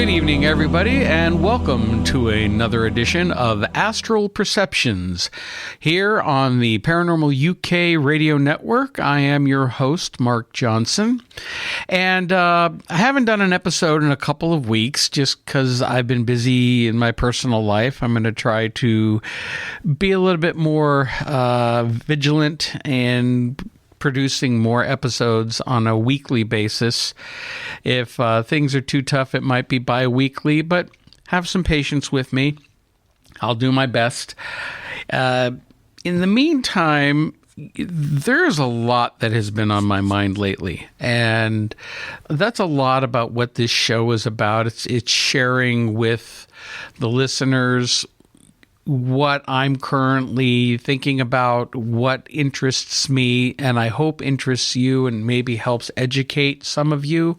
Good evening, everybody, and welcome to another edition of Astral Perceptions here on the Paranormal UK radio network. I am your host, Mark Johnson, and I haven't done an episode in a couple of weeks just because I've been busy in my personal life. I'm going to try to be a little bit more vigilant and producing more episodes on a weekly basis. If things are too tough, it might be bi-weekly, but have some patience with me. I'll do my best. In the meantime, there's a lot that has been on my mind lately, and that's a lot about what this show is about. It's sharing with the listeners what I'm currently thinking about, what interests me, and I hope interests you and maybe helps educate some of you.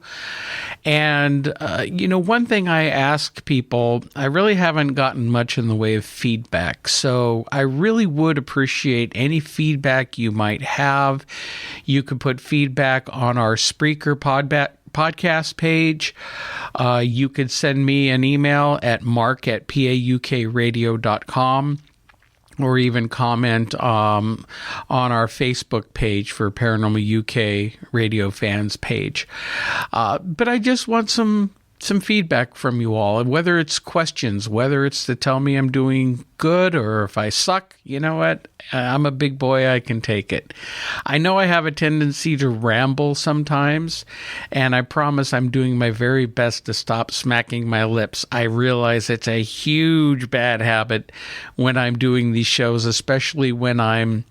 And, one thing I ask people, I really haven't gotten much in the way of feedback. So I really would appreciate any feedback you might have. You could put feedback on our Spreaker podcast page. You could send me an email at mark@paukradio.com, or even comment on our Facebook page for Paranormal UK Radio Fans page. But I just want some feedback from you all, whether it's questions, whether it's to tell me I'm doing good, or if I suck. You know what? I'm a big boy. I can take it. I know I have a tendency to ramble sometimes, and I promise I'm doing my very best to stop smacking my lips. I realize it's a huge bad habit when I'm doing these shows, especially when I'm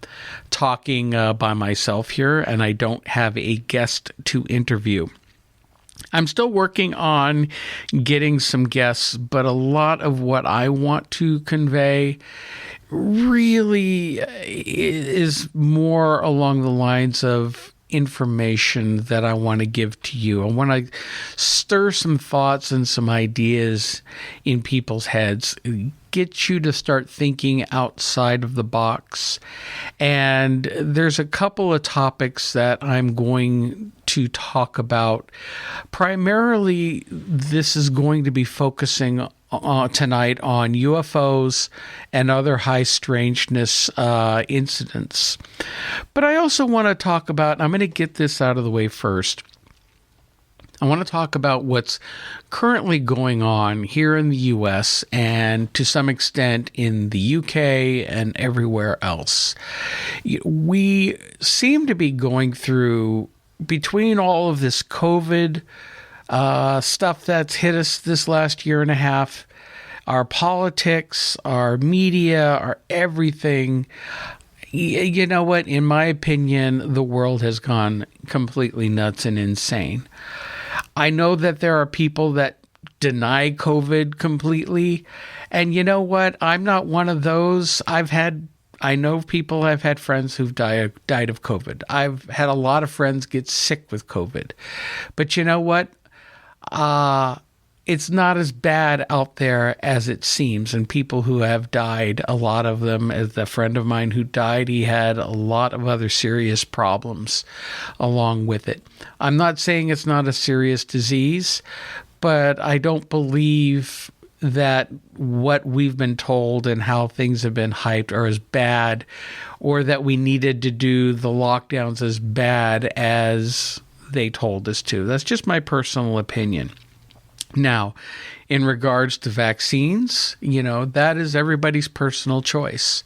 talking by myself here and I don't have a guest to interview. I'm still working on getting some guests, but a lot of what I want to convey really is more along the lines of information that I want to give to you. I want to stir some thoughts and some ideas in people's heads, get you to start thinking outside of the box. And there's a couple of topics that I'm going to talk about. Primarily, this is going to be focusing tonight on UFOs and other high strangeness incidents. But I also want to talk about, I'm going to get this out of the way first. I want to talk about what's currently going on here in the U.S. and to some extent in the U.K. and everywhere else. We seem to be going through, between all of this COVID stuff that's hit us this last year and a half, our politics, our media, our everything. You know what? In my opinion, the world has gone completely nuts and insane. I know that there are people that deny COVID completely. And you know what? I'm not one of those. I've had friends who've died of COVID. I've had a lot of friends get sick with COVID. But you know what? It's not as bad out there as it seems. And people who have died, a lot of them, as a friend of mine who died, he had a lot of other serious problems along with it. I'm not saying it's not a serious disease, but I don't believe that what we've been told and how things have been hyped are as bad, or that we needed to do the lockdowns as bad as they told us to. That's just my personal opinion. Now, in regards to vaccines, that is everybody's personal choice.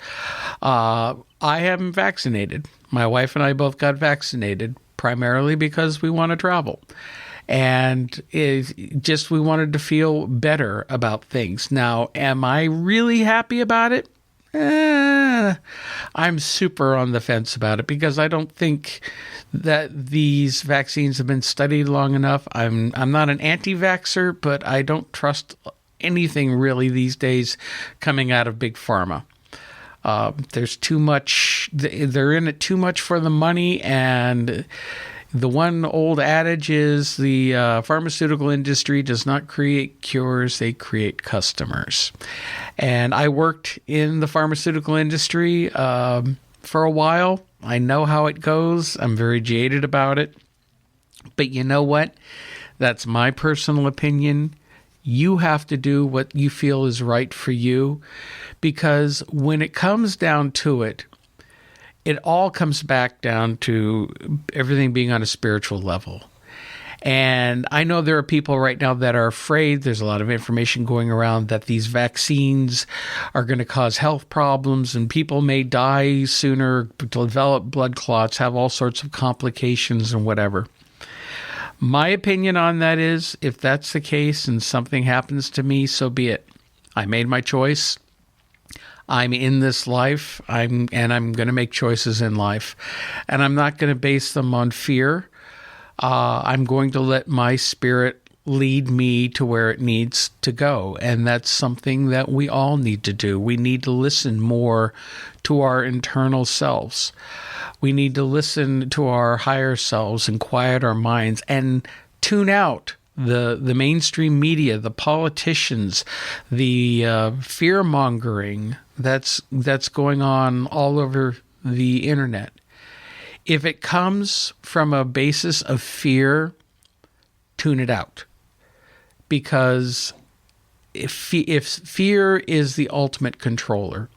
I am vaccinated. My wife and I both got vaccinated, primarily because we want to travel. And we wanted to feel better about things. Now, am I really happy about it? I'm super on the fence about it because I don't think that these vaccines have been studied long enough. I'm not an anti-vaxxer, but I don't trust anything really these days coming out of big pharma. There's too much. They're in it too much for the money, and the one old adage is the pharmaceutical industry does not create cures, they create customers. And I worked in the pharmaceutical industry for a while. I know how it goes. I'm very jaded about it. But you know what? That's my personal opinion. You have to do what you feel is right for you, because when it comes down to it, it all comes back down to everything being on a spiritual level. And I know there are people right now that are afraid. There's a lot of information going around that these vaccines are going to cause health problems and people may die sooner, develop blood clots, have all sorts of complications and whatever. My opinion on that is, if that's the case and something happens to me, so be it. I made my choice. I'm in this life. I'm going to make choices in life. And I'm not going to base them on fear. I'm going to let my spirit lead me to where it needs to go. And that's something that we all need to do. We need to listen more to our internal selves. We need to listen to our higher selves and quiet our minds and tune out the mainstream media, the politicians, the fear-mongering that's going on all over the internet. If it comes from a basis of fear, tune it out. Because if fear is the ultimate controller,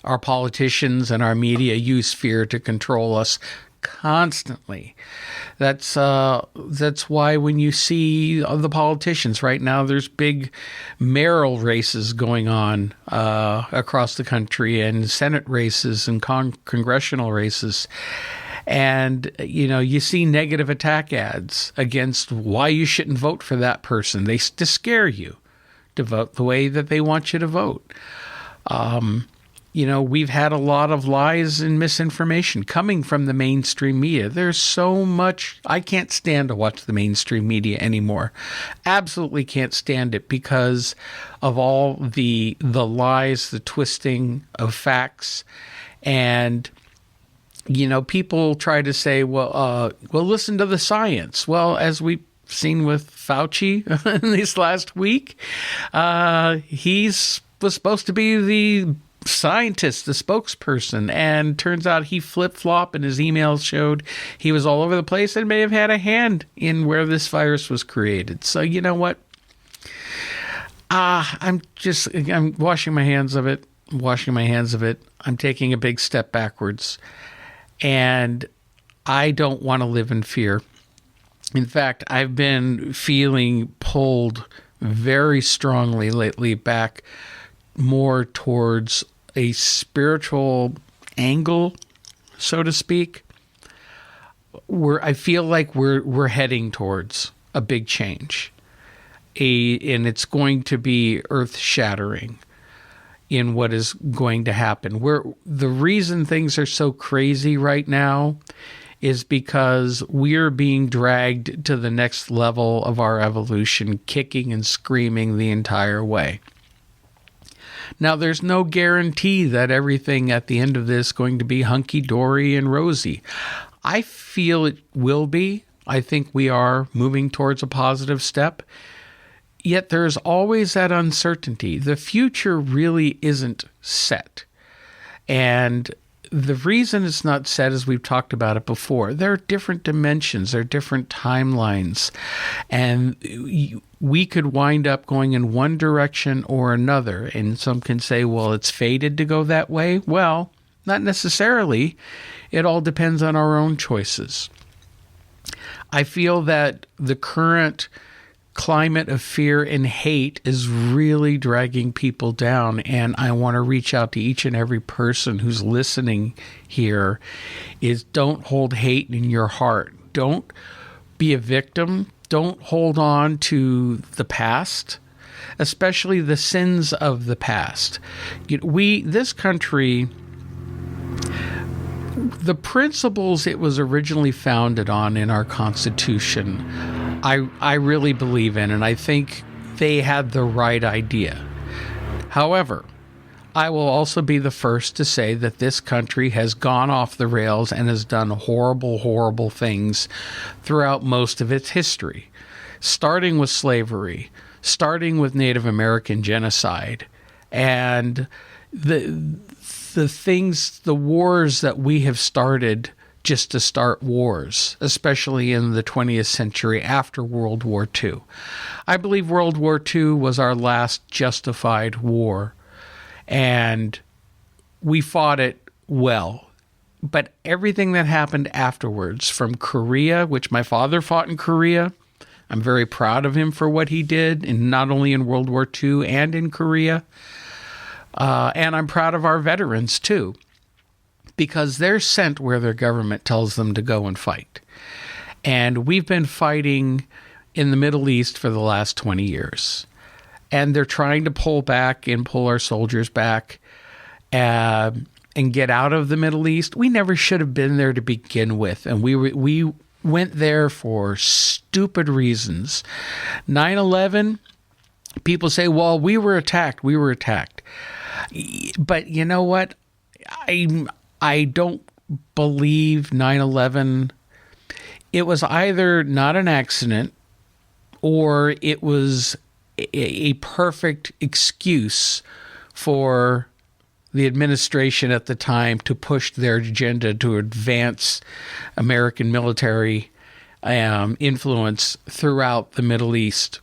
our politicians and our media use fear to control us constantly. That's why when you see the politicians right now, there's big mayoral races going on across the country, and Senate races and congressional races. And, you see negative attack ads against why you shouldn't vote for that person. They to scare you to vote the way that they want you to vote. We've had a lot of lies and misinformation coming from the mainstream media. There's so much. I can't stand to watch the mainstream media anymore. Absolutely can't stand it because of all the lies, the twisting of facts. And, people try to say, well, listen to the science. Well, as we've seen with Fauci in this last week, he was supposed to be the scientist, the spokesperson, and turns out he flip-flopped, and his emails showed he was all over the place and may have had a hand in where this virus was created. So you know what? I'm washing my hands of it. I'm taking a big step backwards, and I don't want to live in fear. In fact, I've been feeling pulled very strongly lately back more towards a spiritual angle, so to speak, where I feel like we're heading towards a big change, and it's going to be earth-shattering in what is going to happen. The reason things are so crazy right now is because we're being dragged to the next level of our evolution, kicking and screaming the entire way. Now, there's no guarantee that everything at the end of this is going to be hunky-dory and rosy. I feel it will be. I think we are moving towards a positive step. Yet there's always that uncertainty. The future really isn't set. And the reason it's not set, as we've talked about it before, there are different dimensions, there are different timelines, and we could wind up going in one direction or another. And some can say, well, it's fated to go that way. Well, not necessarily. It all depends on our own choices. I feel that the current climate of fear and hate is really dragging people down, and I want to reach out to each and every person who's listening here is don't hold hate in your heart. Don't be a victim. Don't hold on to the past, especially the sins of the past. This country, the principles it was originally founded on in our Constitution, I really believe in, and I think they had the right idea. However, I will also be the first to say that this country has gone off the rails and has done horrible, horrible things throughout most of its history, starting with slavery, starting with Native American genocide, and the wars that we have started just to start wars, especially in the 20th century after World War II. I believe World War II was our last justified war, and we fought it well. But everything that happened afterwards, from Korea, which my father fought in Korea, I'm very proud of him for what he did, and not only in World War II and in Korea. And I'm proud of our veterans, too, because they're sent where their government tells them to go and fight. And we've been fighting in the Middle East for the last 20 years. And they're trying to pull back and pull our soldiers back and get out of the Middle East. We never should have been there to begin with. And we went there for stupid reasons. 9/11, people say, well, we were attacked. But you know what? I don't believe 9/11. It was either not an accident or it was a perfect excuse for the administration at the time to push their agenda to advance American military influence throughout the Middle East.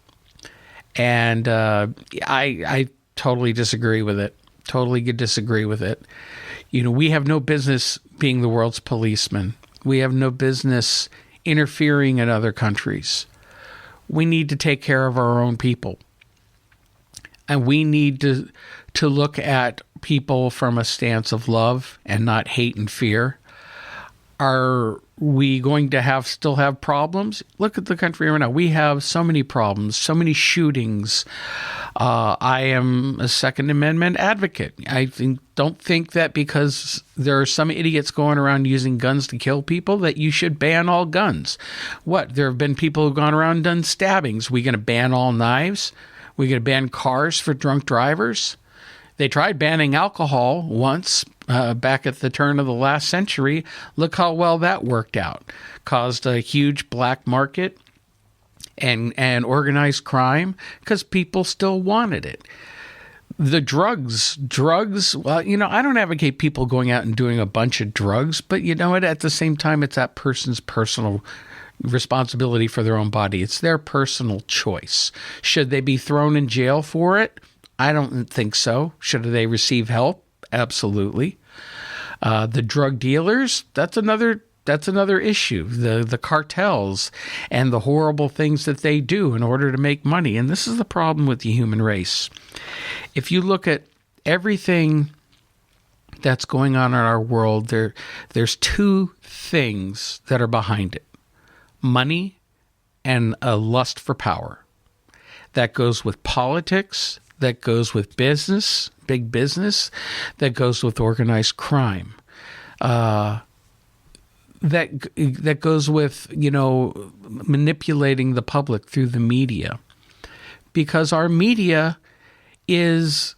And I totally disagree with it. Totally disagree with it. You know, we have no business being the world's policeman. We have no business interfering in other countries. We need to take care of our own people. And we need to look at people from a stance of love and not hate and fear. Are we going to still have problems? Look at the country right now. We have so many problems, so many shootings. I am a Second Amendment advocate. I don't think that because there are some idiots going around using guns to kill people that you should ban all guns. What? There have been people who've gone around and done stabbings. We going to ban all knives? We going to ban cars for drunk drivers? They tried banning alcohol once back at the turn of the last century. Look how well that worked out. Caused a huge black market and organized crime because people still wanted it. The drugs, well, you know, I don't advocate people going out and doing a bunch of drugs, but you know what? At the same time, it's that person's personal responsibility for their own body. It's their personal choice. Should they be thrown in jail for it? I don't think so. Should they receive help? Absolutely. The drug dealers, that's another issue. The cartels and the horrible things that they do in order to make money. And this is the problem with the human race. If you look at everything that's going on in our world, there's two things that are behind it. Money and a lust for power. That goes with politics. That goes with business, big business, that goes with organized crime, that goes with, you know, manipulating the public through the media, because our media it's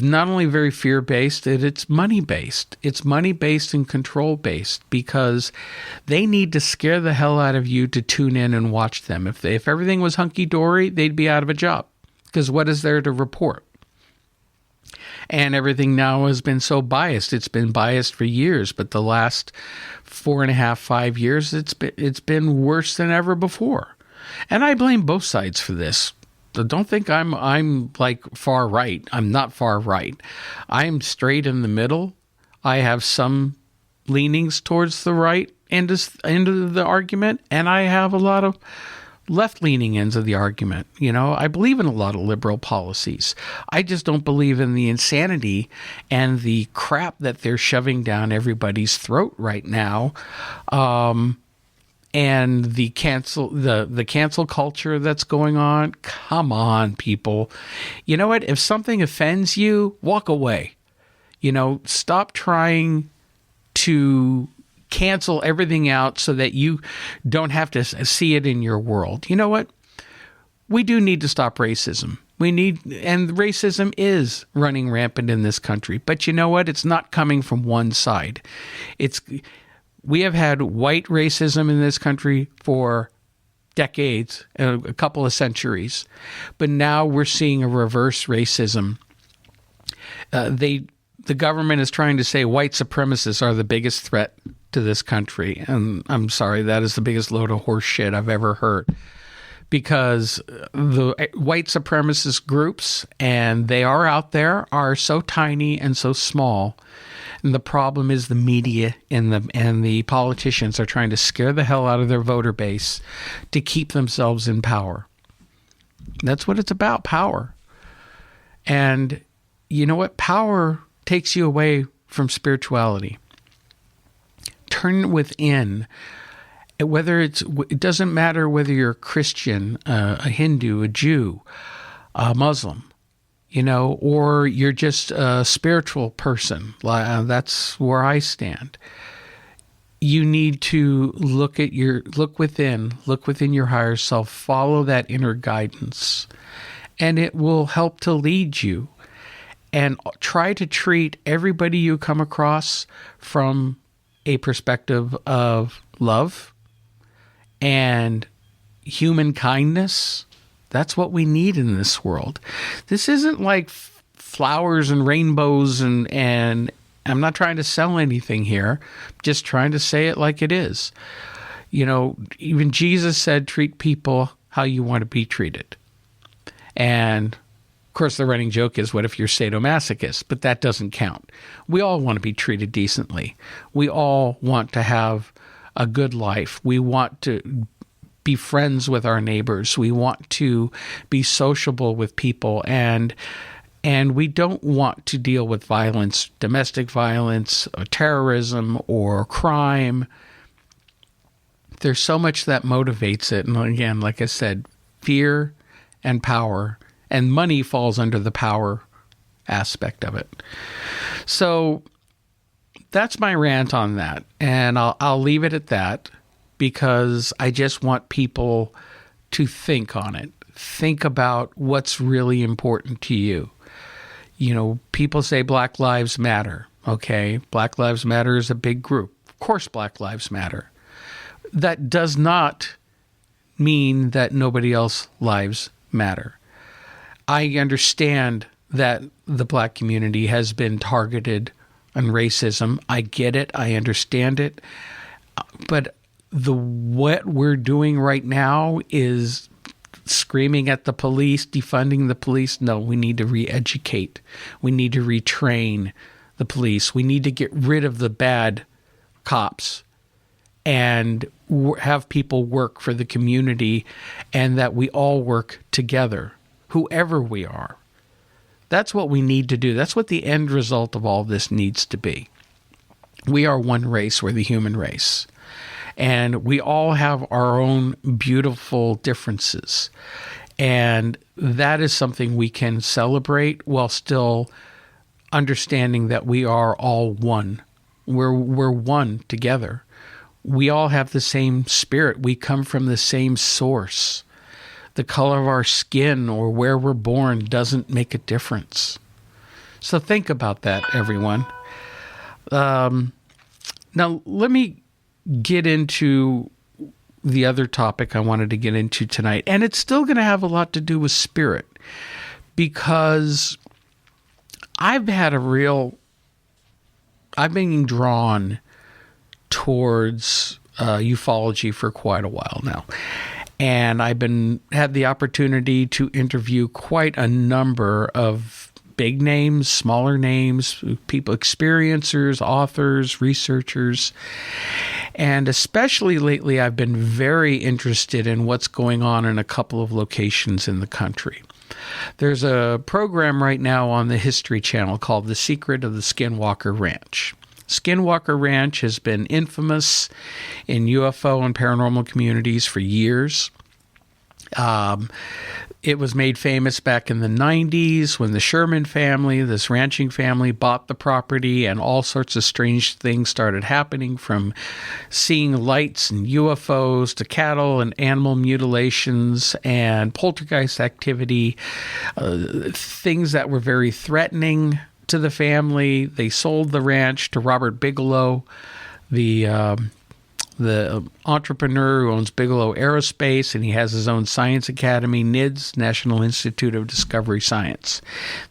not only very fear-based, it's money-based. It's money-based and control-based because they need to scare the hell out of you to tune in and watch them. If everything was hunky-dory, they'd be out of a job. Because what is there to report? And everything now has been so biased. It's been biased for years, but the last 4.5, 5 years, it's been worse than ever before. And I blame both sides for this. So don't think I'm like far right. I'm not far right. I'm straight in the middle. I have some leanings towards the right end of the argument, and I have a lot of left-leaning ends of the argument. You know, I believe in a lot of liberal policies. I just don't believe in the insanity and the crap that they're shoving down everybody's throat right now. And the cancel culture that's going on. Come on, people. You know what? If something offends you, walk away. You know, stop trying to cancel everything out so that you don't have to see it in your world. You know what? We do need to stop racism. And racism is running rampant in this country. But you know what? It's not coming from one side. We have had white racism in this country for decades, a couple of centuries. But now we're seeing a reverse racism. the government is trying to say white supremacists are the biggest threat to this country. And I'm sorry, that is the biggest load of horse shit I've ever heard. Because the white supremacist groups, and they are out there, are so tiny and so small. And the problem is the media and the politicians are trying to scare the hell out of their voter base to keep themselves in power. That's what it's about, power. And you know what? Power takes you away from spirituality. Turn within. It doesn't matter whether you're a Christian, a Hindu, a Jew, a Muslim, or you're just a spiritual person. That's where I stand. You need to look within your higher self, follow that inner guidance, and it will help to lead you. And try to treat everybody you come across from a perspective of love and human kindness. That's what we need in this world. This isn't like flowers and rainbows and I'm not trying to sell anything here. I'm just trying to say it like it is. Even Jesus said, treat people how you want to be treated. And of course, the running joke is, what if you're sadomasochist? But that doesn't count. We all want to be treated decently. We all want to have a good life. We want to be friends with our neighbors. We want to be sociable with people. And we don't want to deal with violence, domestic violence, or terrorism, or crime. There's so much that motivates it. And again, like I said, fear and power. And money falls under the power aspect of it. So that's my rant on that. And I'll leave it at that, because I just want people to think on it. Think about what's really important to you. People say Black Lives Matter. Okay, Black Lives Matter is a big group. Of course, Black Lives Matter. That does not mean that nobody else's lives matter. I understand that the Black community has been targeted on racism. I get it. I understand it. But what we're doing right now is screaming at the police, defunding the police. No, we need to re-educate. We need to retrain the police. We need to get rid of the bad cops and have people work for the community, and that we all work together. Whoever we are. That's what we need to do. That's what the end result of all this needs to be. We are one race. We're the human race. And we all have our own beautiful differences. And that is something we can celebrate while still understanding that we are all one. We're one together. We all have the same spirit. We come from the same source. The color of our skin or where we're born doesn't make a difference. So think about that, everyone. Now, let me get into the other topic I wanted to get into tonight. And it's still going to have a lot to do with spirit, because I've been drawn towards ufology for quite a while now. And I've had the opportunity to interview quite a number of big names, smaller names, people, experiencers, authors, researchers. And especially lately, I've been very interested in what's going on in a couple of locations in the country. There's a program right now on the History Channel called The Secret of the Skinwalker Ranch. Skinwalker Ranch has been infamous in UFO and paranormal communities for years. It was made famous back in the 90s when the Sherman family, this ranching family, bought the property, and all sorts of strange things started happening, from seeing lights and UFOs to cattle and animal mutilations and poltergeist activity, things that were very threatening to the family. They sold the ranch to Robert Bigelow, the the entrepreneur who owns Bigelow Aerospace, and he has his own science academy, NIDS, National Institute of Discovery Science.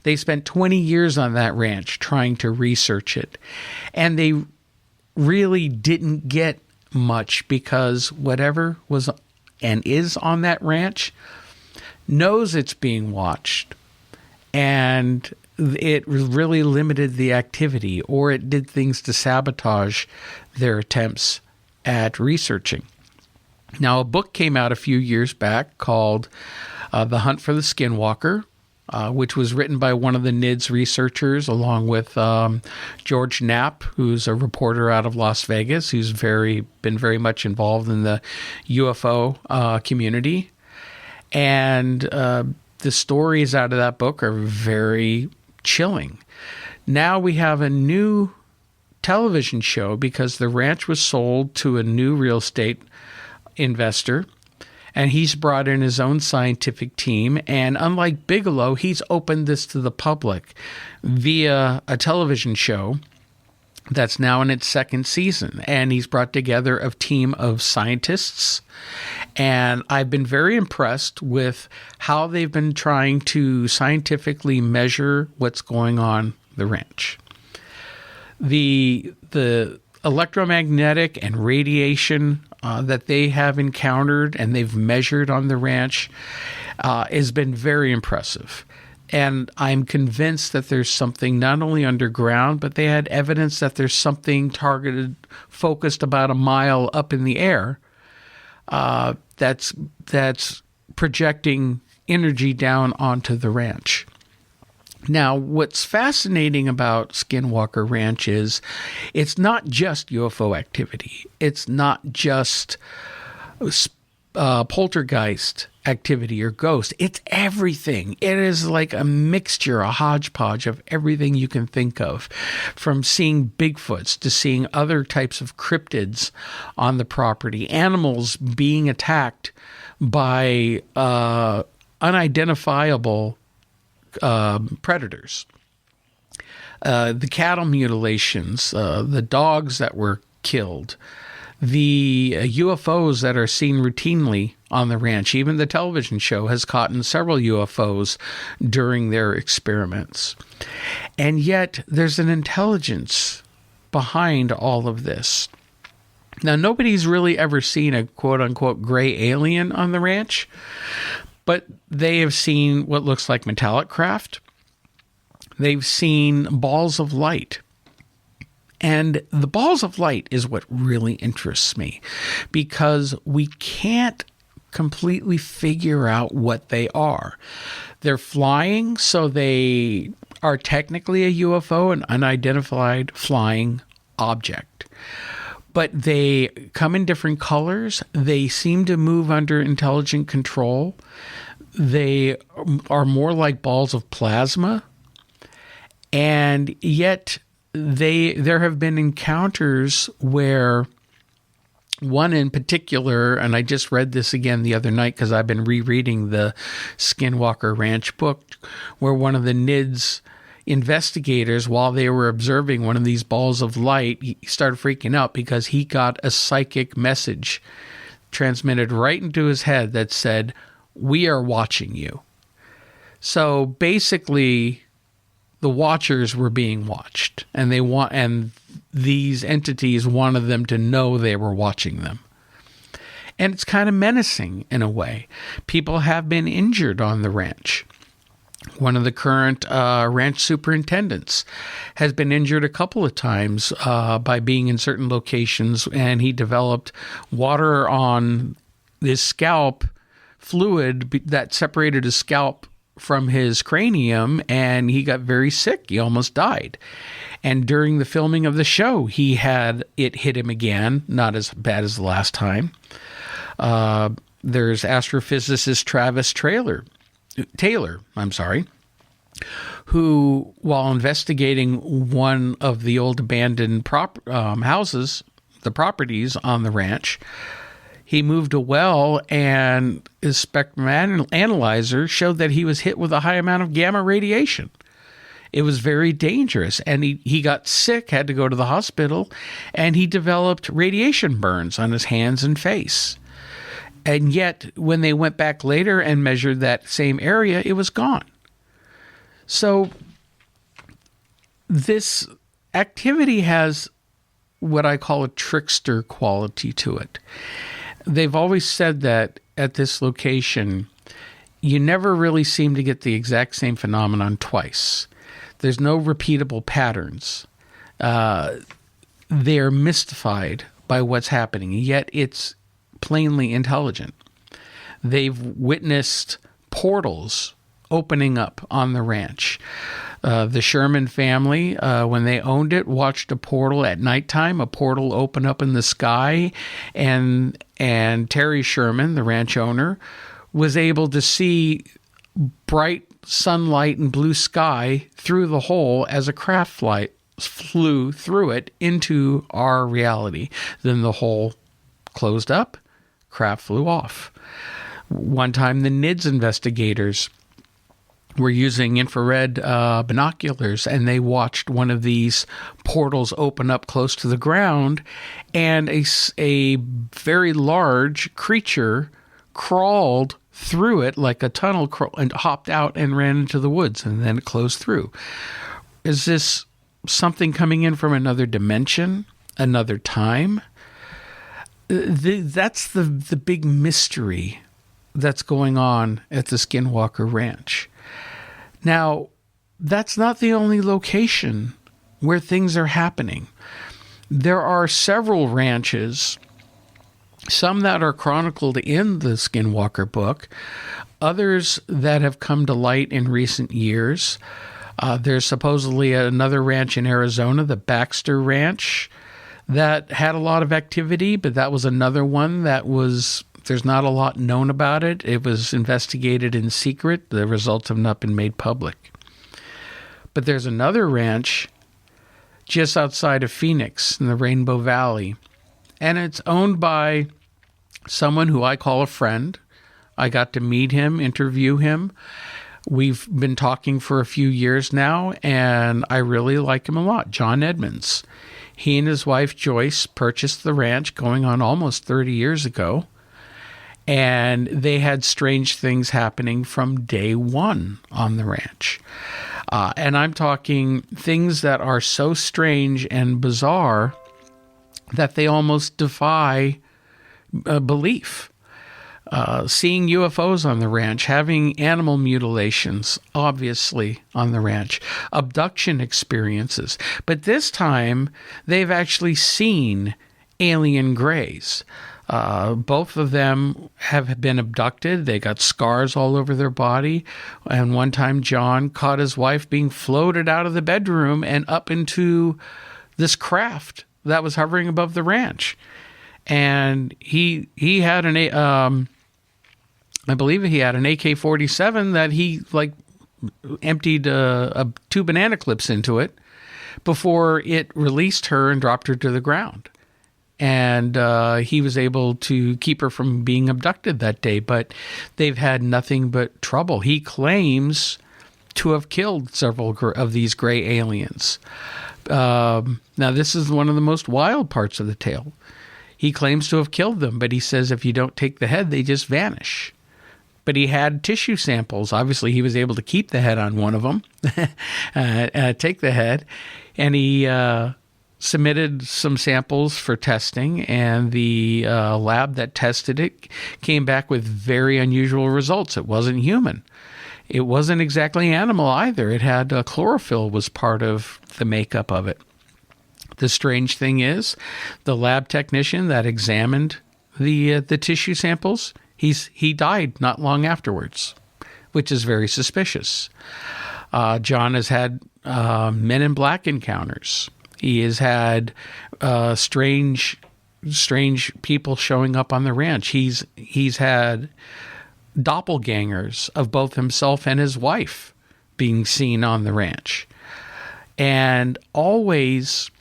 They spent 20 years on that ranch trying to research it, and they really didn't get much because whatever was and is on that ranch knows it's being watched, and it really limited the activity, or it did things to sabotage their attempts at researching. Now, a book came out a few years back called The Hunt for the Skinwalker, which was written by one of the NIDS researchers, along with George Knapp, who's a reporter out of Las Vegas, who's been very much involved in the UFO community. And the stories out of that book are very chilling. Now we have a new television show because the ranch was sold to a new real estate investor, and he's brought in his own scientific team. And unlike Bigelow, he's opened this to the public via a television show that's now in its second season. And he's brought together a team of scientists. And I've been very impressed with how they've been trying to scientifically measure what's going on the ranch. The electromagnetic and radiation that they have encountered and they've measured on the ranch has been very impressive. And I'm convinced that there's something not only underground, but they had evidence that there's something targeted, focused about a mile up in the air that's projecting energy down onto the ranch. Now, what's fascinating about Skinwalker Ranch is it's not just UFO activity. It's not just poltergeist activity or ghost. It's everything. It is like a mixture, a hodgepodge of everything you can think of, from seeing Bigfoots to seeing other types of cryptids on the property, animals being attacked by unidentifiable predators, the cattle mutilations, the dogs that were killed, the UFOs that are seen routinely on the ranch. Even the television show has caught in several UFOs during their experiments. And yet there's an intelligence behind all of this. Now, nobody's really ever seen a quote-unquote gray alien on the ranch, but they have seen what looks like metallic craft. They've seen balls of light. And the balls of light is what really interests me, because we can't completely figure out what they are. They're flying, so they are technically a UFO, an unidentified flying object. But they come in different colors. They seem to move under intelligent control. They are more like balls of plasma. And yet there have been encounters where one in particular, and I just read this again the other night because I've been rereading the Skinwalker Ranch book, where one of the NIDS investigators, while they were observing one of these balls of light, he started freaking out because he got a psychic message transmitted right into his head that said, "We are watching you." So basically, the watchers were being watched, and these entities wanted them to know they were watching them. And it's kind of menacing in a way. People have been injured on the ranch. One of the current ranch superintendents has been injured a couple of times by being in certain locations, and he developed water on his scalp fluid that separated his scalp from his cranium, and he got very sick. He almost died. And during the filming of the show, he had it hit him again, not as bad as the last time. There's astrophysicist Travis Taylor, who, while investigating one of the old abandoned houses, the properties on the ranch, he moved a well, and his spectrum analyzer showed that he was hit with a high amount of gamma radiation. It was very dangerous, and he got sick, had to go to the hospital, and he developed radiation burns on his hands and face. And yet, when they went back later and measured that same area, it was gone. So this activity has what I call a trickster quality to it. They've always said that at this location, you never really seem to get the exact same phenomenon twice. There's no repeatable patterns. They're mystified by what's happening, yet it's plainly intelligent. They've witnessed portals opening up on the ranch. The Sherman family, when they owned it, watched a portal at nighttime, a portal open up in the sky, and Terry Sherman, the ranch owner, was able to see bright sunlight and blue sky through the hole as a craft flew through it into our reality. Then the hole closed up, craft flew off. One time the NIDS investigators were using infrared binoculars, and they watched one of these portals open up close to the ground, and a very large creature crawled through it like a tunnel and hopped out and ran into the woods, and then it closed through. Is this something coming in from another dimension, another time? That's the big mystery that's going on at the Skinwalker Ranch. Now, that's not the only location where things are happening. There are several ranches, some that are chronicled in the Skinwalker book, others that have come to light in recent years. There's supposedly another ranch in Arizona, the Baxter Ranch, that had a lot of activity, but that was another one that there's not a lot known about it. It was investigated in secret. The results have not been made public. But there's another ranch just outside of Phoenix in the Rainbow Valley, and it's owned by someone who I call a friend. I got to meet him, interview him. We've been talking for a few years now, and I really like him a lot. John Edmonds. He and his wife Joyce purchased the ranch going on almost 30 years ago, and they had strange things happening from day one on the ranch. And I'm talking things that are so strange and bizarre that they almost defy belief. Seeing UFOs on the ranch, having animal mutilations, obviously, on the ranch, abduction experiences. But this time, they've actually seen alien grays. Both of them have been abducted. They got scars all over their body. And one time, John caught his wife being floated out of the bedroom and up into this craft that was hovering above the ranch. And he had I believe he had an AK-47 that he emptied 2 banana clips into it before it released her and dropped her to the ground. And he was able to keep her from being abducted that day, but they've had nothing but trouble. He claims to have killed several of these gray aliens. Now, this is one of the most wild parts of the tale. He claims to have killed them, but he says if you don't take the head, they just vanish. But he had tissue samples. Obviously, he was able to keep the head on one of them, take the head, and he submitted some samples for testing, and the lab that tested it came back with very unusual results. It wasn't human. It wasn't exactly animal either. It had chlorophyll was part of the makeup of it. The strange thing is, the lab technician that examined the tissue samples, he died not long afterwards, which is very suspicious. John has had Men in Black encounters. He has had strange people showing up on the ranch. He's had doppelgangers of both himself and his wife being seen on the ranch. And always,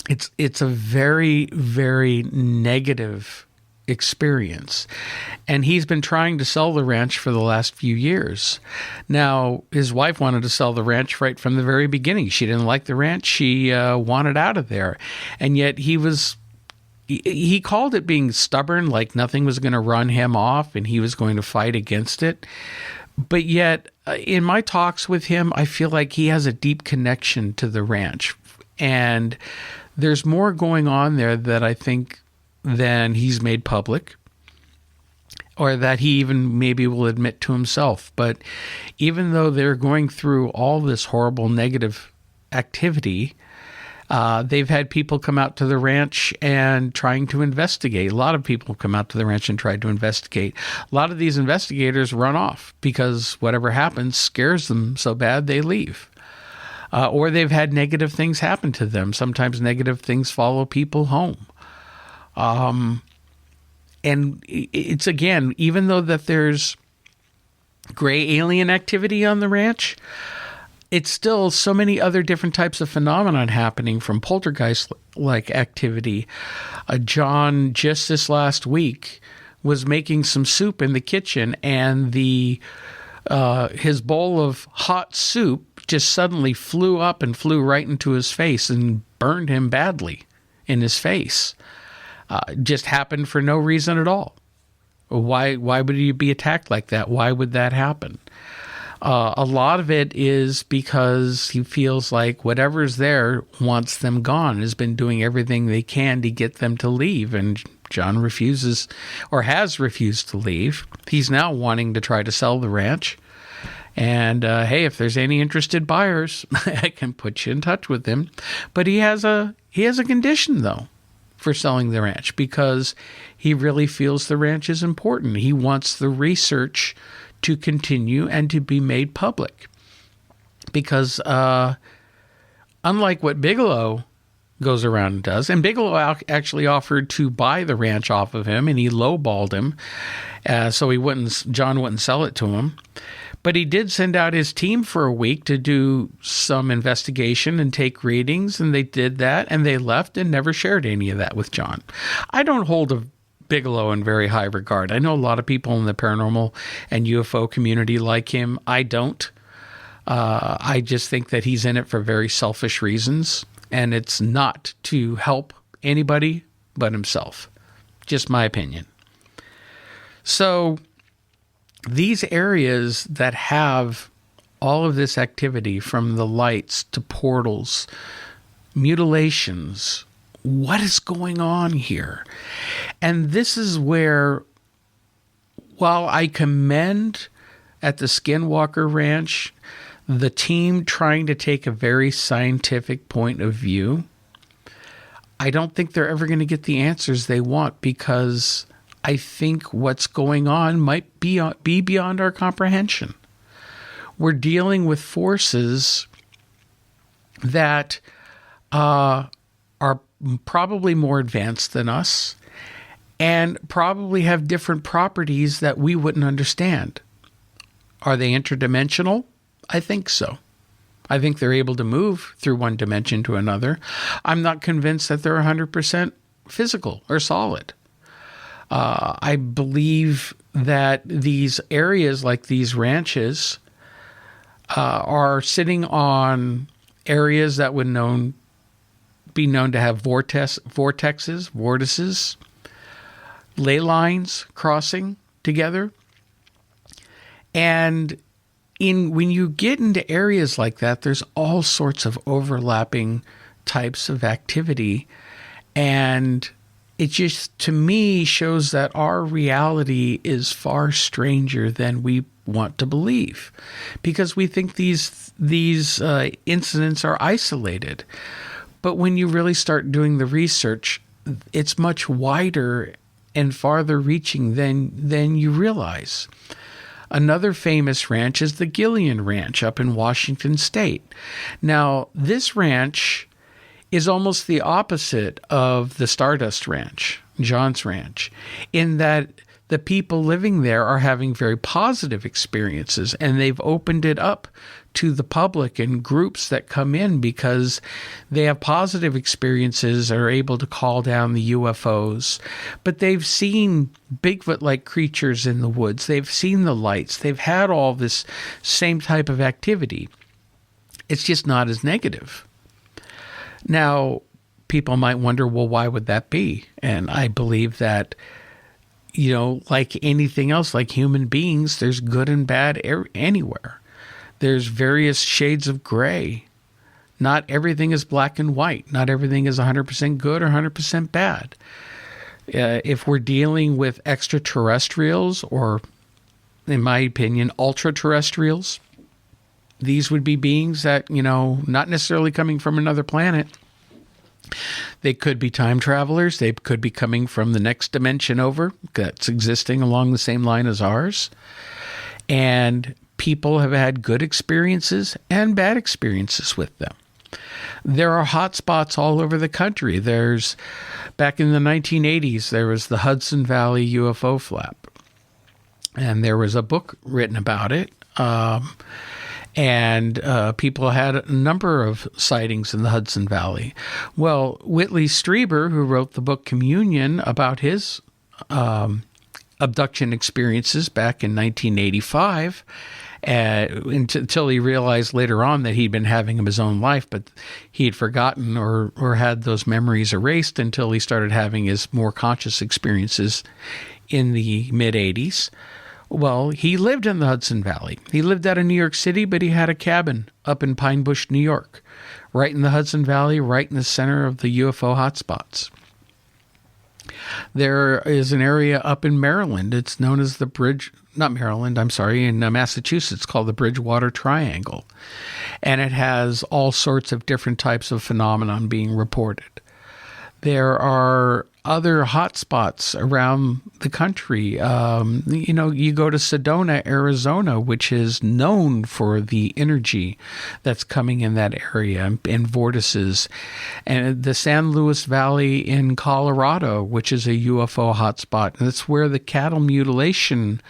it's a very, very negative experience. And he's been trying to sell the ranch for the last few years. Now, his wife wanted to sell the ranch right from the very beginning. She didn't like the ranch. She wanted out of there. And yet he called it being stubborn, like nothing was going to run him off and he was going to fight against it. But yet, in my talks with him, I feel like he has a deep connection to the ranch. And there's more going on there that I think than he's made public, or that he even maybe will admit to himself. But even though they're going through all this horrible negative activity, they've had people come out to the ranch and trying to investigate. A lot of people come out to the ranch and tried to investigate. A lot of these investigators run off because whatever happens scares them so bad they leave. Or they've had negative things happen to them. Sometimes negative things follow people home. And it's, again, even though that there's gray alien activity on the ranch, it's still so many other different types of phenomenon happening, from poltergeist-like activity. John, just this last week, was making some soup in the kitchen, and his bowl of hot soup just suddenly flew up and flew right into his face and burned him badly in his face. Just happened for no reason at all. Why would you be attacked like that? Why would that happen? A lot of it is because he feels like whatever's there wants them gone, has been doing everything they can to get them to leave. And John refuses, or has refused to leave. He's now wanting to try to sell the ranch. And hey, if there's any interested buyers, I can put you in touch with him. But he has a condition, though, for selling the ranch, because he really feels the ranch is important. He wants the research to continue and to be made public. Because unlike what Bigelow goes around and does, and Bigelow actually offered to buy the ranch off of him, and he lowballed him, so John wouldn't sell it to him. But he did send out his team for a week to do some investigation and take readings, and they did that, and they left and never shared any of that with John. I don't hold Bigelow in very high regard. I know a lot of people in the paranormal and UFO community like him. I don't. I just think that he's in it for very selfish reasons, and it's not to help anybody but himself. Just my opinion. So these areas that have all of this activity, from the lights to portals, mutilations, what is going on here? And this is where, while I commend at the Skinwalker Ranch the team trying to take a very scientific point of view, I don't think they're ever going to get the answers they want, because I think what's going on might be beyond our comprehension. We're dealing with forces that are probably more advanced than us, and probably have different properties that we wouldn't understand. Are they interdimensional? I think so. I think they're able to move through one dimension to another. I'm not convinced that they're 100% physical or solid. I believe that these areas, like these ranches, are sitting on areas that would be known to have vortices, ley lines crossing together. And when you get into areas like that, there's all sorts of overlapping types of activity. And it just, to me, shows that our reality is far stranger than we want to believe, because we think these incidents are isolated. But when you really start doing the research, it's much wider and farther reaching than you realize. Another famous ranch is the Gillian Ranch up in Washington State. Now, this ranch is almost the opposite of the Stardust Ranch, John's ranch, in that the people living there are having very positive experiences, and they've opened it up to the public and groups that come in because they have positive experiences, are able to call down the UFOs. But they've seen Bigfoot-like creatures in the woods. They've seen the lights. They've had all this same type of activity. It's just not as negative. Now, people might wonder, well, why would that be? And I believe that, like anything else, like human beings, there's good and bad anywhere. There's various shades of gray. Not everything is black and white. Not everything is 100% good or 100% bad. If we're dealing with extraterrestrials, or, in my opinion, ultra-terrestrials, these would be beings that, not necessarily coming from another planet. They could be time travelers. They could be coming from the next dimension over that's existing along the same line as ours. And people have had good experiences and bad experiences with them. There are hot spots all over the country. Back in the 1980s, there was the Hudson Valley UFO flap. And there was a book written about it. And people had a number of sightings in the Hudson Valley. Well, Whitley Strieber, who wrote the book Communion about his abduction experiences back in 1985, until he realized later on that he'd been having his own life, but he had forgotten or had those memories erased until he started having his more conscious experiences in the mid-'80s. Well, he lived in the Hudson Valley. He lived out of New York City, but he had a cabin up in Pine Bush, New York, right in the Hudson Valley, right in the center of the UFO hotspots. There is an area up in Maryland. It's known as the in Massachusetts, called the Bridgewater Triangle. And it has all sorts of different types of phenomenon being reported. There are other hotspots around the country. You go to Sedona, Arizona, which is known for the energy that's coming in that area and vortices. And the San Luis Valley in Colorado, which is a UFO hotspot. And that's where the cattle mutilation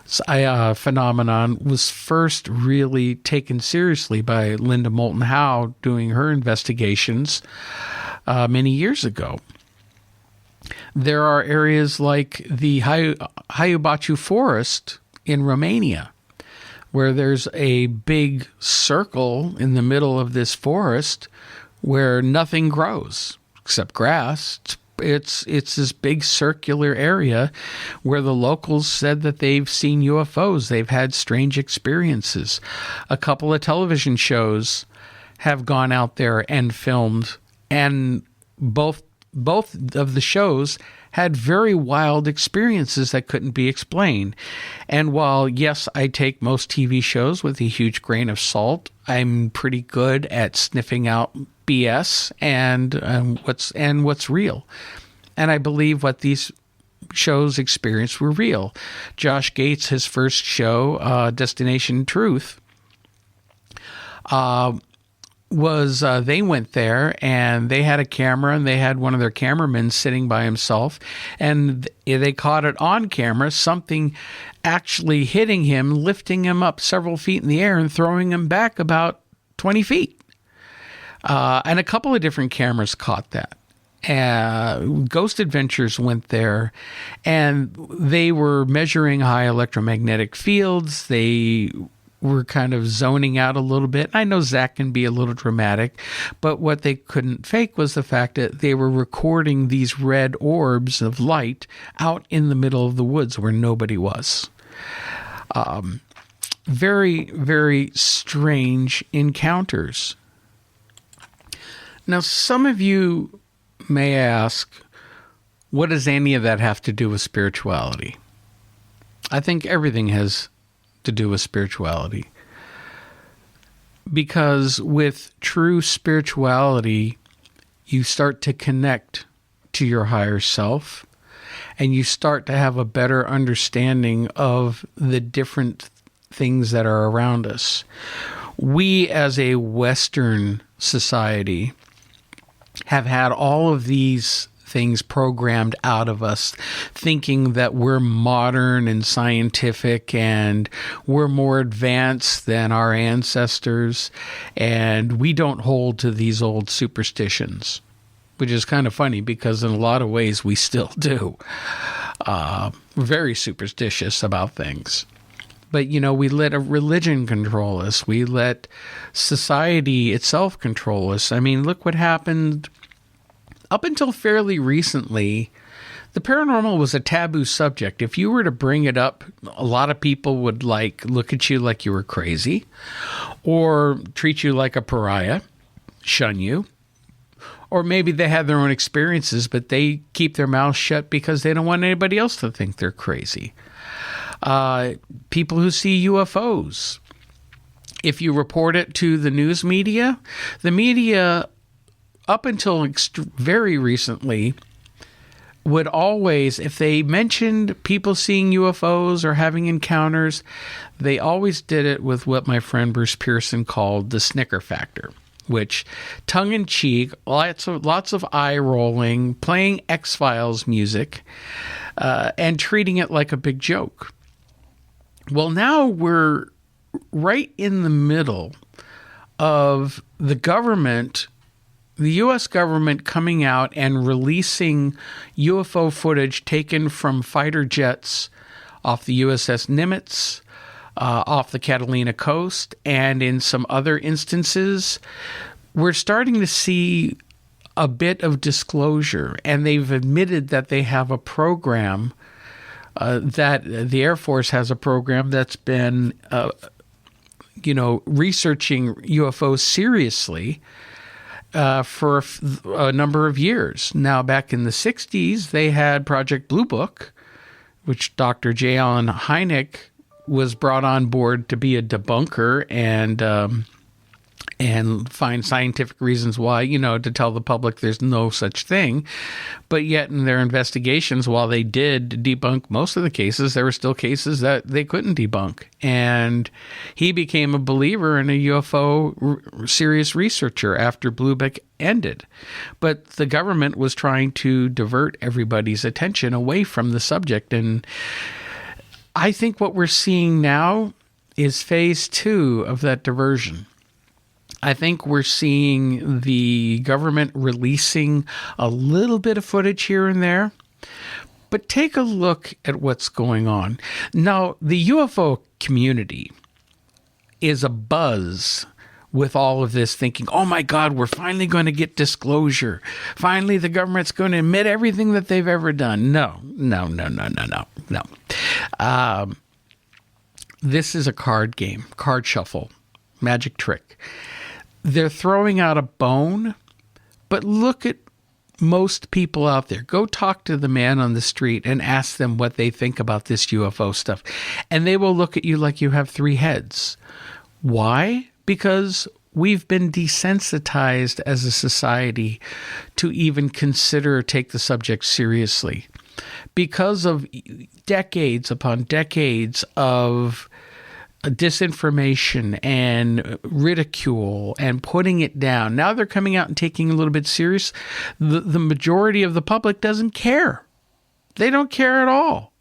phenomenon was first really taken seriously by Linda Moulton Howe doing her investigations many years ago. There are areas like the Hayabachu Forest in Romania, where there's a big circle in the middle of this forest where nothing grows except grass. It's this big circular area where the locals said that they've seen UFOs. They've had strange experiences. A couple of television shows have gone out there and filmed, and both of the shows had very wild experiences that couldn't be explained. And while, yes, I take most TV shows with a huge grain of salt, I'm pretty good at sniffing out BS and what's real. And I believe what these shows experienced were real. Josh Gates, his first show, Destination Truth, they went there and they had a camera, and they had one of their cameramen sitting by himself, and they caught it on camera, something actually hitting him, lifting him up several feet in the air and throwing him back about 20 feet. And a couple of different cameras caught that. Ghost Adventures went there, and they were measuring high electromagnetic fields. They were kind of zoning out a little bit. I know Zach can be a little dramatic, but what they couldn't fake was the fact that they were recording these red orbs of light out in the middle of the woods where nobody was. Very, very strange encounters. Now, some of you may ask, what does any of that have to do with spirituality? I think everything has to do with spirituality. Because with true spirituality, you start to connect to your higher self, and you start to have a better understanding of the different things that are around us. We, as a Western society, have had all of these things programmed out of us, thinking that we're modern and scientific and we're more advanced than our ancestors, and we don't hold to these old superstitions, which is kind of funny because in a lot of ways we still do. We're very superstitious about things. But, we let a religion control us. We let society itself control us. I mean, look what happened up until fairly recently. The paranormal was a taboo subject. If you were to bring it up, a lot of people would look at you like you were crazy or treat you like a pariah, shun you. Or maybe they had their own experiences, but they keep their mouths shut because they don't want anybody else to think they're crazy. People who see UFOs. If you report it to the news media, the media, up until very recently, would always, if they mentioned people seeing UFOs or having encounters, they always did it with what my friend Bruce Pearson called the snicker factor, which tongue-in-cheek, lots of eye-rolling, playing X-Files music, and treating it like a big joke. Well, now we're right in the middle of the government, the U.S. government coming out and releasing UFO footage taken from fighter jets off the USS Nimitz, off the Catalina coast, and in some other instances, we're starting to see a bit of disclosure, and they've admitted that they have a program, that the Air Force has a program that's been, researching UFOs seriously for a number of years. Now, back in the 60s, they had Project Blue Book, which Dr. J. Allen Hynek was brought on board to be a debunker and find scientific reasons why, to tell the public there's no such thing. But yet in their investigations, while they did debunk most of the cases, there were still cases that they couldn't debunk. And he became a believer and a UFO serious researcher after Blue Book ended. But the government was trying to divert everybody's attention away from the subject. And I think what we're seeing now is phase 2 of that diversion. I think we're seeing the government releasing a little bit of footage here and there. But take a look at what's going on. Now, the UFO community is abuzz with all of this, thinking, oh my God, we're finally going to get disclosure. Finally, the government's going to admit everything that they've ever done. No. This is a card game, card shuffle, magic trick. They're throwing out a bone, but look at most people out there. Go talk to the man on the street and ask them what they think about this UFO stuff. And they will look at you like you have 3 heads. Why? Because we've been desensitized as a society to even consider or take the subject seriously. Because of decades upon decades of disinformation and ridicule and putting it down. Now they're coming out and taking a little bit serious. The majority of the public doesn't care. They don't care at all.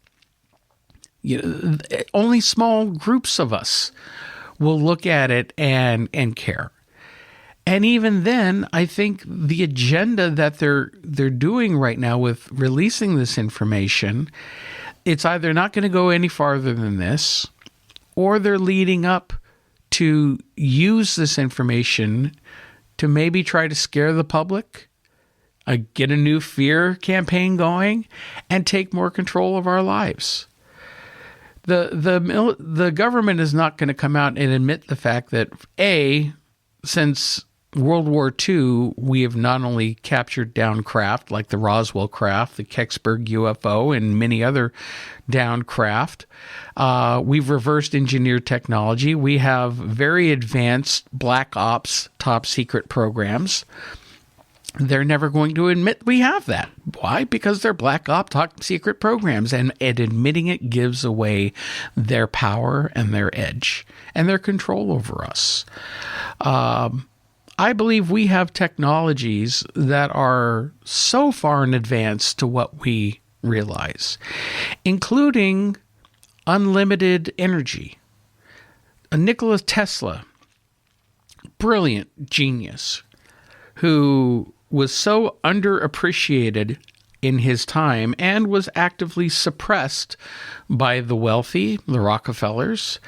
Only small groups of us will look at it and care. And even then, I think the agenda that they're doing right now with releasing this information, it's either not going to go any farther than this, or they're leading up to use this information to maybe try to scare the public, get a new fear campaign going, and take more control of our lives. The government is not going to come out and admit the fact that, since World War II, we have not only captured down craft like the Roswell craft, the Kecksburg UFO, and many other down craft. We've reversed engineered technology. We have very advanced black ops top secret programs. They're never going to admit we have that. Why? Because they're black ops top secret programs, and admitting it gives away their power and their edge and their control over us. I believe we have technologies that are so far in advance to what we realize, including unlimited energy. Nikola Tesla, brilliant genius, who was so underappreciated in his time and was actively suppressed by the wealthy, the Rockefellers.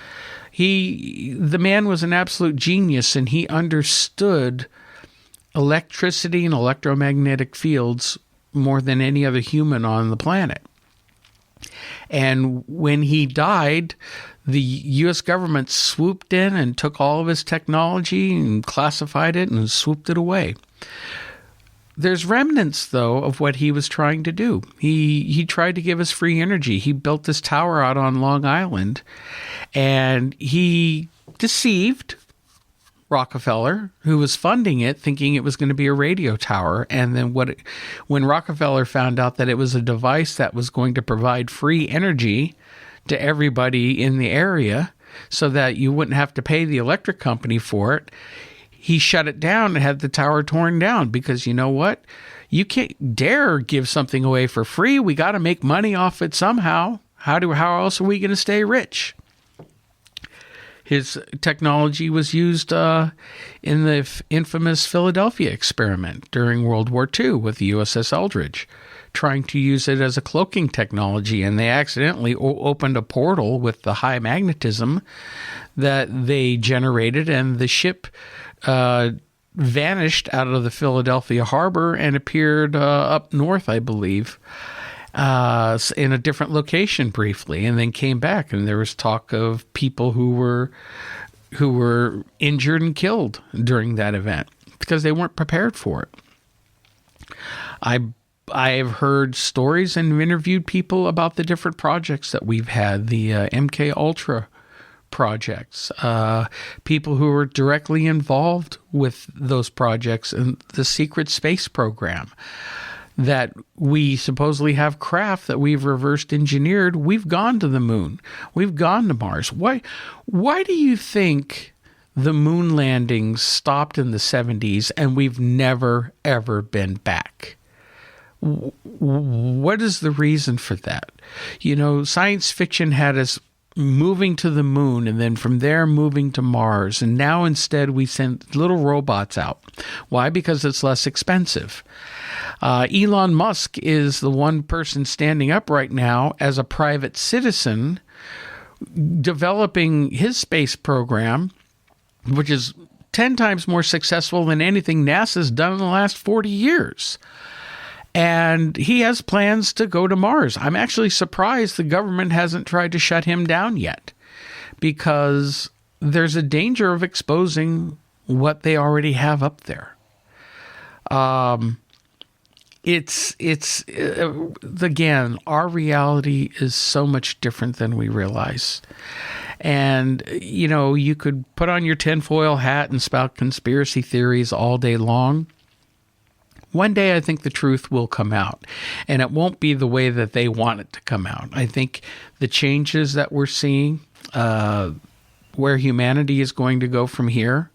The man was an absolute genius, and he understood electricity and electromagnetic fields more than any other human on the planet. And when he died, the U.S. government swooped in and took all of his technology and classified it and swooped it away. There's remnants, though, of what he was trying to do. He tried to give us free energy. He built this tower out on Long Island, and he deceived Rockefeller, who was funding it, thinking it was going to be a radio tower. And then when Rockefeller found out that it was a device that was going to provide free energy to everybody in the area so that you wouldn't have to pay the electric company for it, he shut it down and had the tower torn down, because you know what? You can't dare give something away for free. We got to make money off it somehow. How else are we going to stay rich? His technology was used in the infamous Philadelphia experiment during World War II with the USS Eldridge, trying to use it as a cloaking technology, and they accidentally opened a portal with the high magnetism that they generated, and the ship vanished out of the Philadelphia harbor and appeared up north, I believe, in a different location briefly, and then came back, and there was talk of people who were injured and killed during that event because they weren't prepared for it. I've heard stories and interviewed people about the different projects that we've had, the MK Ultra projects, people who were directly involved with those projects, and the secret space program that we supposedly have craft that we've reversed engineered. We've gone to the moon. We've gone to Mars. Why do you think the moon landings stopped in the 70s and we've never, ever been back? What is the reason for that? You know, science fiction had us moving to the moon, and then from there moving to Mars, and now instead we send little robots out. Why? Because it's less expensive. Elon Musk is the one person standing up right now as a private citizen, developing his space program, which is 10 times more successful than anything NASA's done in the last 40 years. And he has plans to go to Mars. I'm actually surprised the government hasn't tried to shut him down yet, because there's a danger of exposing what they already have up there. Again, our reality is so much different than we realize. And, you know, you could put on your tinfoil hat and spout conspiracy theories all day long. One day I think the truth will come out, and it won't be the way that they want it to come out. I think the changes that we're seeing, where humanity is going to go from here,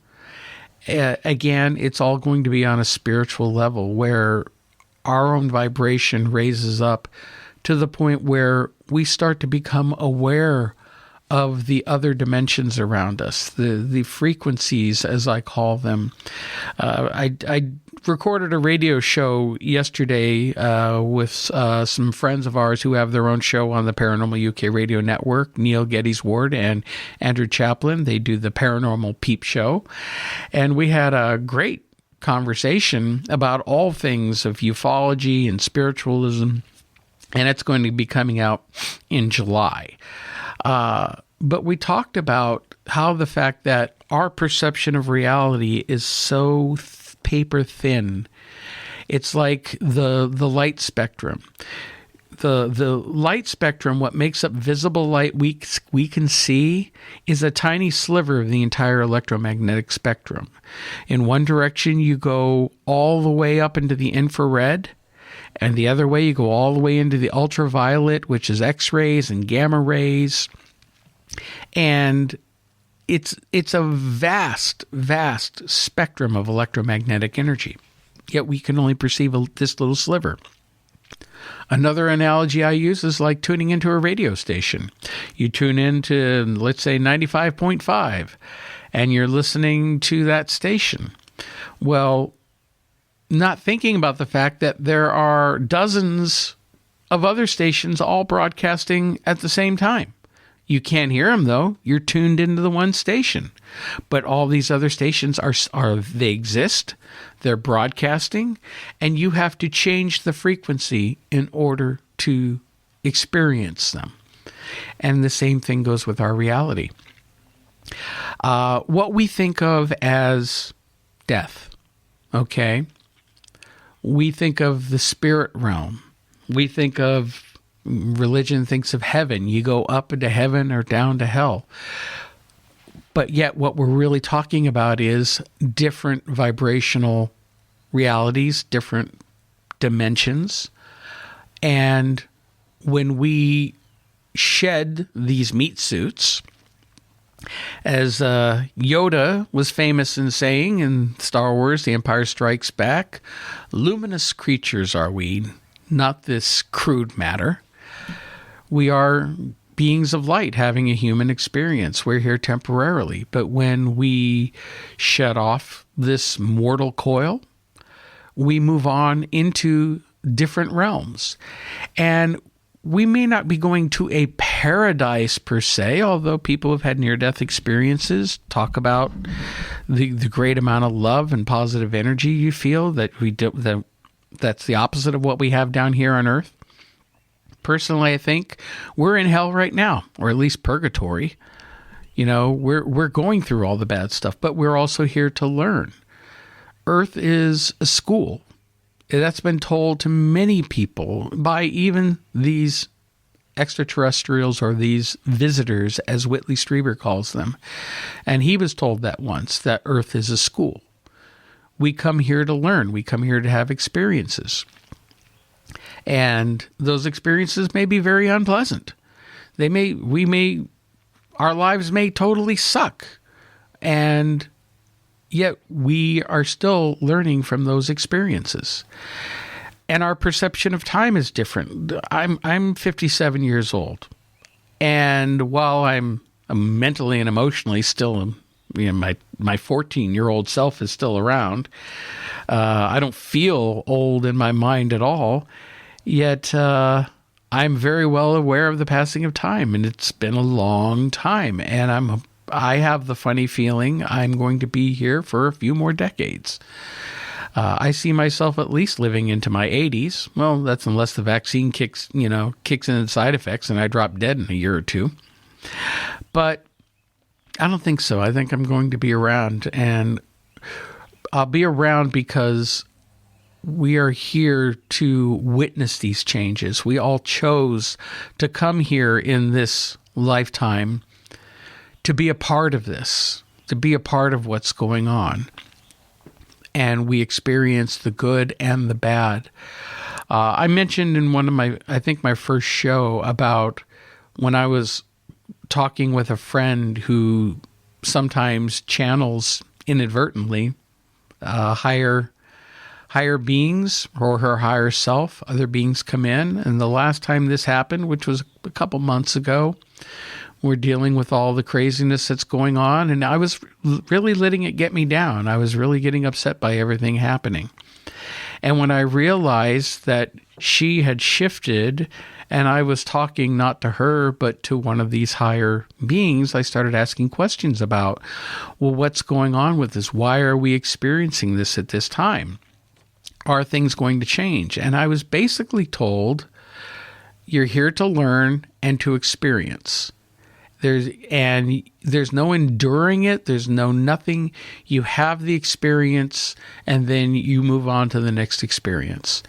again, it's all going to be on a spiritual level where our own vibration raises up to the point where we start to become aware of the other dimensions around us, the frequencies, as I call them. I recorded a radio show yesterday with some friends of ours who have their own show on the Paranormal UK Radio Network, Neil Gettysward and Andrew Chaplin. They do the Paranormal Peep Show. And we had a great conversation about all things of ufology and spiritualism, and it's going to be coming out in July. But we talked about how the fact that our perception of reality is so paper thin. It's like the light spectrum. The light spectrum, what makes up visible light we can see, is a tiny sliver of the entire electromagnetic spectrum. In one direction, you go all the way up into the infrared, and the other way, you go all the way into the ultraviolet, which is X-rays and gamma rays. And it's a vast spectrum of electromagnetic energy, yet we can only perceive this little sliver. Another analogy I use is like tuning into a radio station. You tune into, let's say, 95.5, and you're listening to that station. Well, not thinking about the fact that there are dozens of other stations all broadcasting at the same time. You can't hear them, though. You're tuned into the one station. But all these other stations they exist, they're broadcasting, and you have to change the frequency in order to experience them. And the same thing goes with our reality. What we think of as death, okay? We think of the spirit realm. We think of, religion thinks of heaven. You go up into heaven or down to hell. But yet what we're really talking about is different vibrational realities, different dimensions. And when we shed these meat suits, as Yoda was famous in saying in Star Wars, The Empire Strikes Back, luminous creatures are we, not this crude matter. We are beings of light having a human experience. We're here temporarily. But when we shed off this mortal coil, we move on into different realms. And we may not be going to a paradise per se, although people have had near-death experiences talk about the great amount of love and positive energy you feel that's the opposite of what we have down here on Earth. Personally, I think we're in hell right now, or at least purgatory. You know, we're going through all the bad stuff, but we're also here to learn. Earth is a school. That's been told to many people by even these extraterrestrials or these visitors, as Whitley Strieber calls them. And he was told that once, that Earth is a school. We come here to learn. We come here to have experiences. And those experiences may be very unpleasant. Our lives may totally suck. And yet we are still learning from those experiences. And our perception of time is different. I'm 57 years old. And while I'm mentally and emotionally still, my 14-year-old self is still around, I don't feel old in my mind at all. Yet I'm very well aware of the passing of time, and it's been a long time. And I have the funny feeling I'm going to be here for a few more decades. I see myself at least living into my 80s. Well, that's unless the vaccine kicks in the side effects and I drop dead in a year or two. But I don't think so. I think I'm going to be around, and I'll be around because we are here to witness these changes. We all chose to come here in this lifetime to be a part of this, to be a part of what's going on. And we experience the good and the bad. I mentioned in one of my first show about when I was talking with a friend who sometimes channels inadvertently higher beings or her higher self. Other beings come in, and the last time this happened, which was a couple months ago, we're dealing with all the craziness that's going on, and I was really letting it get me down. I was really getting upset by everything happening. And when I realized that she had shifted and I was talking not to her but to one of these higher beings, I started asking questions about, well, what's going on with this? Why are we experiencing this at this time? Are things going to change? And I was basically told, you're here to learn and to experience. There's no enduring it. There's no nothing. You have the experience, and then you move on to the next experience.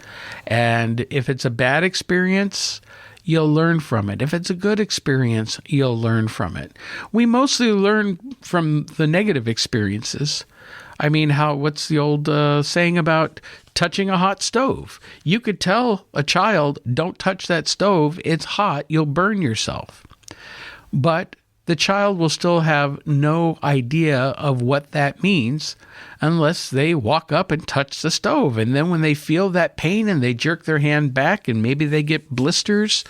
And if it's a bad experience, you'll learn from it. If it's a good experience, you'll learn from it. We mostly learn from the negative experiences. I mean, what's the old saying about touching a hot stove? You could tell a child, don't touch that stove. It's hot. You'll burn yourself. But the child will still have no idea of what that means unless they walk up and touch the stove. And then when they feel that pain and they jerk their hand back and maybe they get blisters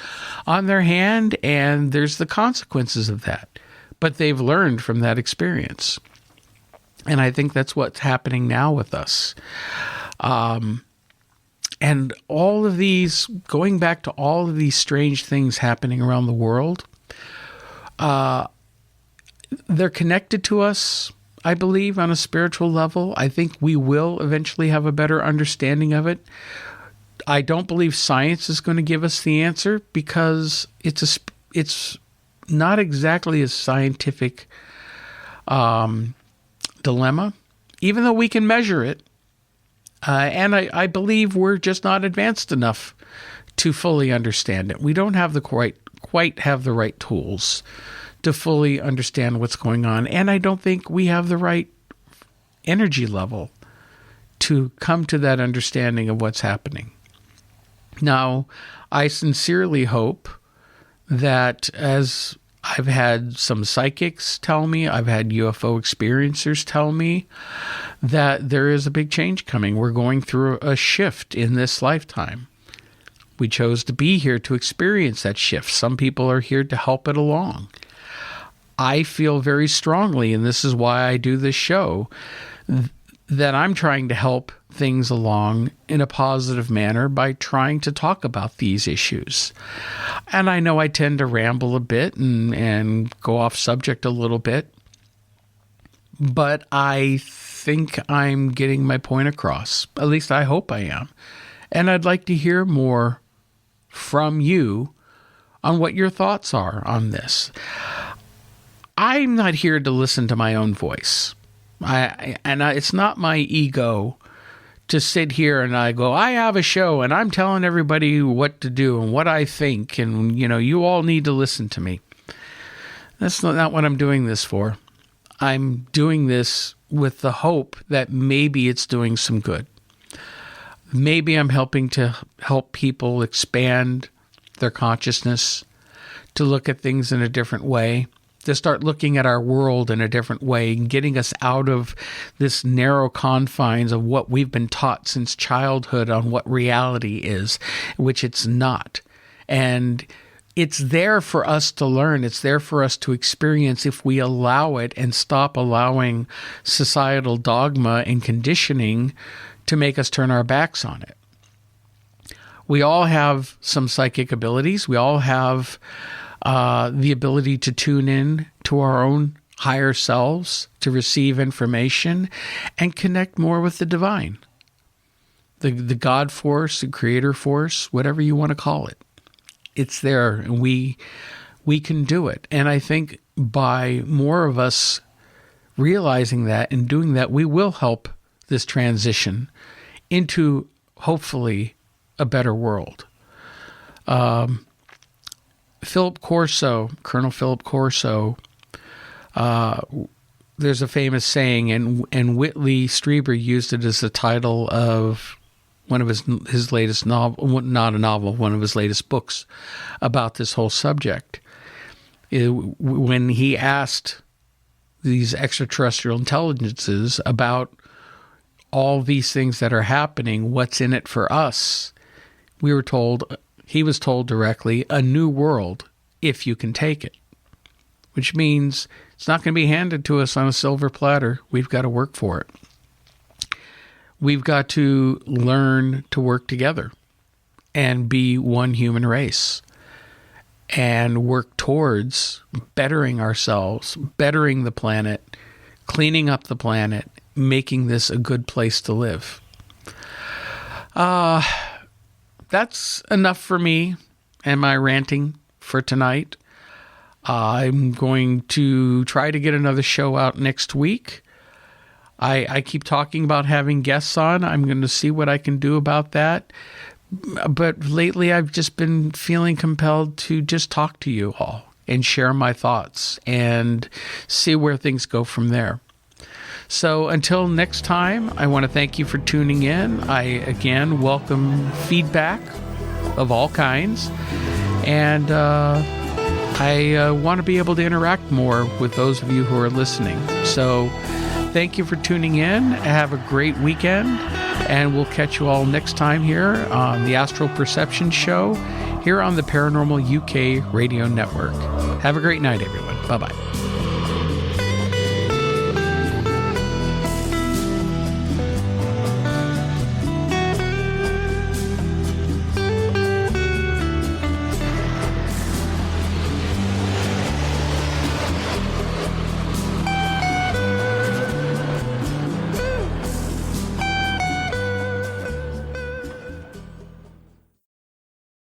on their hand, and there's the consequences of that. But they've learned from that experience. And I think that's what's happening now with us. And all of these, going back to all of these strange things happening around the world, they're connected to us, I believe, on a spiritual level. I think we will eventually have a better understanding of it. I don't believe science is going to give us the answer because it's not exactly a scientific dilemma, even though we can measure it. And I believe we're just not advanced enough to fully understand it. We don't have quite have the right tools to fully understand what's going on. And I don't think we have the right energy level to come to that understanding of what's happening. Now, I sincerely hope that, as I've had some psychics tell me, I've had UFO experiencers tell me, that there is a big change coming. We're going through a shift in this lifetime. We chose to be here to experience that shift. Some people are here to help it along. I feel very strongly, and this is why I do this show, that I'm trying to help things along in a positive manner by trying to talk about these issues. And I know I tend to ramble a bit and go off subject a little bit, but I think I'm getting my point across. At least I hope I am. And I'd like to hear more from you on what your thoughts are on this. I'm not here to listen to my own voice. It's not my ego to sit here and I go, I have a show and I'm telling everybody what to do and what I think, and you all need to listen to me. That's not what I'm doing this for. I'm doing this with the hope that maybe it's doing some good. Maybe I'm helping to help people expand their consciousness, to look at things in a different way, to start looking at our world in a different way, and getting us out of this narrow confines of what we've been taught since childhood on what reality is, which it's not. And it's there for us to learn. It's there for us to experience if we allow it and stop allowing societal dogma and conditioning to make us turn our backs on it. We all have some psychic abilities. We all have the ability to tune in to our own higher selves, to receive information and connect more with the divine, the God force, the creator force, whatever you want to call it. It's there, and we can do it. And I think by more of us realizing that and doing that, we will help this transition into, hopefully, a better world. Colonel Philip Corso, there's a famous saying, and Whitley Strieber used it as the title of one of his latest novel, not a novel, one of his latest books about this whole subject. When he asked these extraterrestrial intelligences about all these things that are happening, what's in it for us? He was told directly, a new world, if you can take it. Which means it's not going to be handed to us on a silver platter. We've got to work for it. We've got to learn to work together and be one human race and work towards bettering ourselves, bettering the planet, cleaning up the planet, making this a good place to live. That's enough for me and my ranting for tonight. I'm going to try to get another show out next week. I keep talking about having guests on. I'm going to see what I can do about that. But lately I've just been feeling compelled to just talk to you all and share my thoughts and see where things go from there. So until next time, I want to thank you for tuning in. I, again, welcome feedback of all kinds. And I want to be able to interact more with those of you who are listening. So thank you for tuning in. Have a great weekend, and we'll catch you all next time here on the Astral Perception Show here on the Paranormal UK Radio Network. Have a great night, everyone. Bye-bye.